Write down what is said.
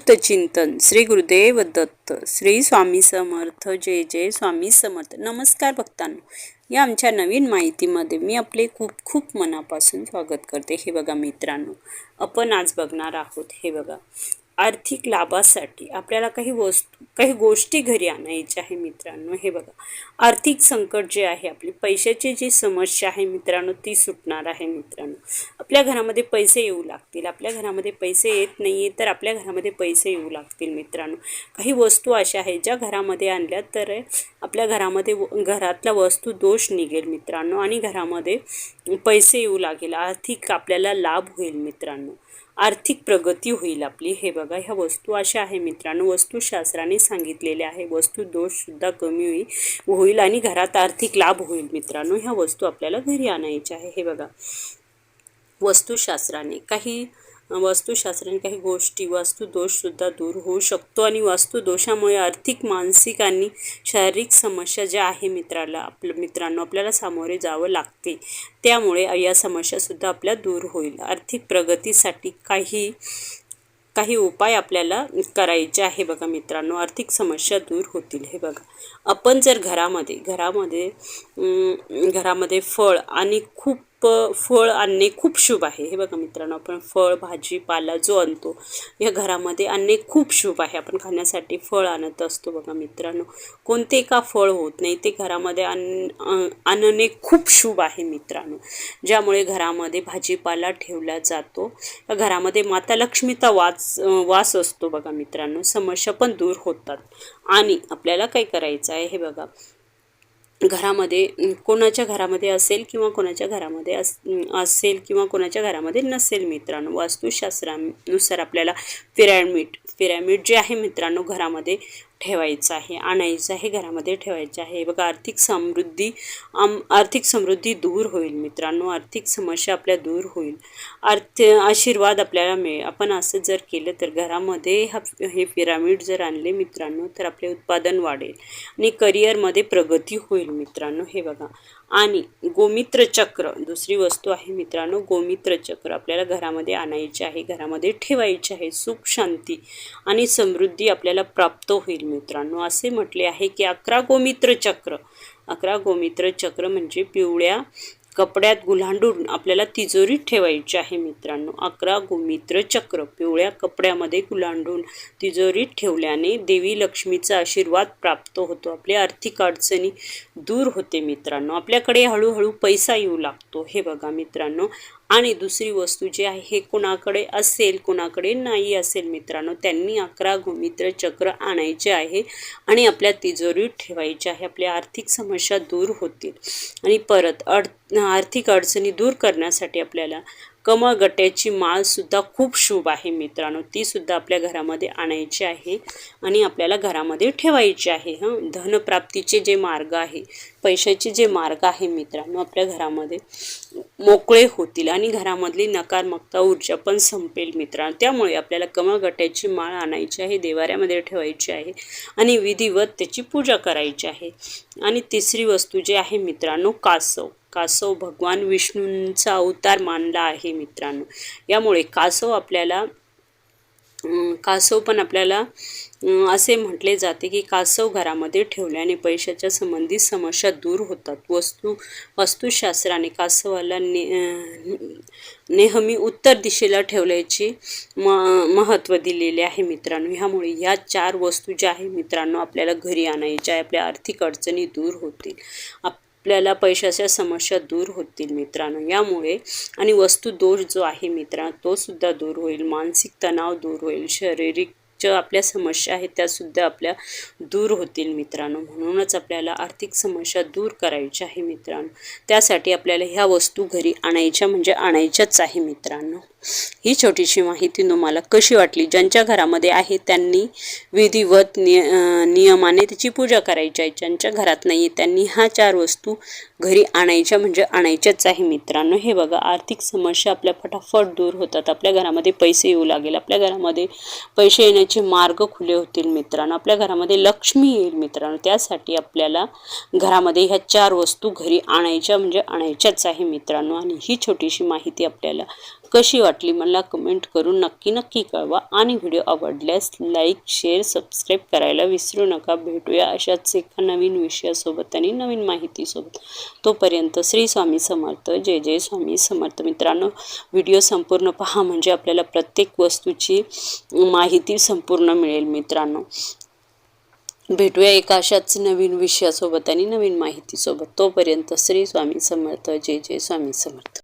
अवधूत चिंतन श्री गुरुदेव दत्त श्री स्वामी समर्थ जय जय स्वामी समर्थ। नमस्कार भक्तांनो, या आमच्या नवीन माहितीमध्ये मी आपले खूप खूप मनापासून स्वागत करते। हे बघा मित्रांनो, आपण आज बघणार आहोत हे बघा आर्थिक लाभासाठी आपल्याला काही गोष्टी घरी आणायच्या आहे मित्रांनो। हे बघा आर्थिक संकट जे आहे, आपली पैशाची जी समस्या आहे मित्रांनो, ती सुटणार आहे मित्रांनो। आपल्या घरामध्ये पैसे येऊ लागतील, आपल्या घरामध्ये पैसे येत नाही तर आपल्या घरामध्ये पैसे येऊ लागतील मित्रांनो। काही वस्तू अशा आहेत ज्या घरामध्ये आणल्या तर आपल्या घरामध्ये घरातला वस्तू दोष निघेल मित्रांनो आणि घरामध्ये पैसे येऊ लागेल, आर्थिक आपल्याला लाभ होईल मित्रांनो, आर्थिक प्रगती होईल आपली। हे बघा ह्या वस्तू अशा आहे मित्रांनो, वस्तुशास्त्राने सांगितलेले आहे, वस्तू दोष सुद्धा कमी होईल आणि घरात आर्थिक लाभ होईल मित्रांनो। ह्या वस्तू आपल्याला घरी आणायच्या आहे। हे बघा वस्तुशास्त्राने काही गोष्टी वास्तुदोष सुद्धा दूर होऊ शकतो आणि वास्तुदोषामुळे आर्थिक, मानसिक आणि शारीरिक समस्या ज्या आहे मित्रांनो आपल्याला सामोरे जावं लागते, त्यामुळे या समस्या सुद्धा आपल्या दूर होईल। आर्थिक प्रगतीसाठी काही उपाय आपल्याला करायचे आहे बघा मित्रांनो, आर्थिक समस्या दूर होतील। हे बघा आपण जर घरामध्ये फळ आणणे खूप शुभ आहे। हे बघा मित्रांनो, आपण फळ भाजीपाला जो आणतो या घरामध्ये आणणे खूप शुभ आहे। आपण खाण्यासाठी फळ आणत असतो बघा मित्रांनो, कोणते का फळ होत नाही ते घरामध्ये आणणे खूप शुभ आहे मित्रांनो, ज्यामुळे घरामध्ये भाजीपाला ठेवला जातो, या घरामध्ये माता लक्ष्मीचा वास असतो बघा मित्रांनो, समस्या पण दूर होतात। आणि आपल्याला काय करायचं आहे हे बघा, घरामध्ये कोणाच्या घरामध्ये असेल किंवा कोणाच्या घरामध्ये नसेल मित्रांनो, वास्तुशास्त्रानुसार आपल्याला पिरॅमिड जे आहे मित्रांनो घरामध्ये ठेवायचं आहे, आणायचं आहे, घरामध्ये ठेवायचं आहे। बघा आर्थिक समृद्धी दूर होईल मित्रांनो, आर्थिक समस्या आपल्या दूर होईल, आशीर्वाद आपल्याला मिळेल। आपण असं जर केलं तर घरामध्ये हे पिरॅमिड जर आणले मित्रांनो तर आपले उत्पादन वाढेल आणि करिअरमध्ये प्रगती होईल मित्रांनो। हे बघा आणि गोमित्र चक्र दुसरी वस्तू आहे मित्रांनो, गोमित्र चक्र आपल्याला घरामध्ये आणायचे आहे, घरामध्ये ठेवायचे आहे, सुख शांती आणि समृद्धी आपल्याला प्राप्त होईल मित्रांनो। असे म्हटले आहे की 11 गोमित्र चक्र म्हणजे पिवळ्या कपड्यात गुलांडून आपल्याला तिजोरीत ठेवायचे आहे मित्रांनो। 11 गोमित्र चक्र पिवळ्या कपड्यामध्ये गुलांडून तिजोरीत ठेवल्याने देवी लक्ष्मीचा आशीर्वाद प्राप्त होतो, आपली आर्थिक अडचणी दूर होते मित्रांनो, आपल्याकडे हळूहळू पैसा येऊ लागतो। हे बघा मित्रांनो, आणि दुसरी वस्तू जी आहे हे कोणाकडे असेल कोणाकडे नाही असेल मित्रांनो, त्यांनी 11 गोमित्र चक्र आणायचे आहे आणि आपल्या तिजोरीत ठेवायचे आहे, आपल्या आर्थिक समस्या दूर होतील। आणि परत आर्थिक अडचणी दूर करण्यासाठी आपल्याला कमळगट्ट्याची माळ सुद्धा खूप शुभ आहे मित्रांनो, ती सुद्धा आपल्या घरामध्ये आणायची आहे आणि आपल्याला घरामध्ये ठेवायची आहे। धनप्राप्तीचे जे मार्ग आहे, पैशाचे जे मार्ग आहे मित्रांनो आपल्या घरामध्ये मोकळे होतील आणि घरामधली नकारात्मक ऊर्जा पण संपेल मित्रांनो, त्यामुळे आपल्याला कमळगट्ट्याची माळ आणायची आहे, देवाऱ्यामध्ये ठेवायची आहे आणि विधिवत त्याची पूजा करायची आहे। आणि तिसरी वस्तू जी आहे मित्रांनो कासव भगवान विष्णूंचा अवतार मानला आहे मित्रांनो, यामुळे कासव पण आपल्याला असे म्हटले जाते की कासव घरामध्ये ठेवल्याने पैशाच्या संबंधित समस्या दूर होतात। वास्तुशास्त्राने कासवाला नेहमी उत्तर दिशेला ठेवल्याचे महत्त्व दिलेले आहे मित्रांनो। ह्यामुळे ह्या 4 वस्तू ज्या आहे मित्रांनो आपल्याला घरी आणायच्या आहे, आपल्या आर्थिक अडचणी दूर होतील, आपल्याला पैशाच्या समस्या दूर होतील मित्रांनो यामुळे, आणि वस्तू दोष जो आहे मित्रांनो तो सुद्धा दूर होईल, मानसिक तणाव दूर होईल, शारीरिक ज्या आपल्या समस्या आहेत त्या सुद्धा आपल्या दूर होतील मित्रांनो। म्हणूनच आपल्याला आर्थिक समस्या दूर करायच्या आहे मित्रांनो, त्यासाठी आपल्याला ह्या वस्तू घरी आणायच्याच आहे मित्रांनो। ही छोटीशी माहिती तुम्हाला कशी वाटली? ज्यांच्या घरामध्ये आहे त्यांनी विधिवत नियमाने त्याची पूजा करायची आहे, ज्यांच्या घरात नाही त्यांनी ह्या 4 वस्तू घरी आणायच्याच आहे मित्रांनो। हे बघा आर्थिक समस्या आपल्या फटाफट दूर होतात, आपल्या घरामध्ये पैसे येऊ लागेल, आपल्या घरामध्ये पैसे येण्याचे मार्ग खुले होतील मित्रांनो, आपल्या घरामध्ये लक्ष्मी येईल मित्रांनो, त्यासाठी आपल्याला घरामध्ये ह्या 4 वस्तू घरी आणायच्याच आहे मित्रांनो। आणि ही छोटीशी माहिती आपल्याला कशी वाटली मला कमेंट करून नक्की कळवा आणि व्हिडिओ आवडल्यास लाईक शेअर सबस्क्राईब करायला विसरू नका. भेटूया अशाच एका नवीन विषयासोबत आणि नवीन माहितीसोबत. तोपर्यंत श्री स्वामी समर्थ. जय जय स्वामी समर्थ. मित्रांनो, व्हिडिओ संपूर्ण पहा म्हणजे आपल्याला प्रत्येक वस्तूची माहिती संपूर्ण मिळेल. मित्रांनो, भेटूया एका अशाच नवीन विषयासोबत आणि नवीन माहितीसोबत. तोपर्यंत श्री स्वामी समर्थ. जय जय स्वामी समर्थ.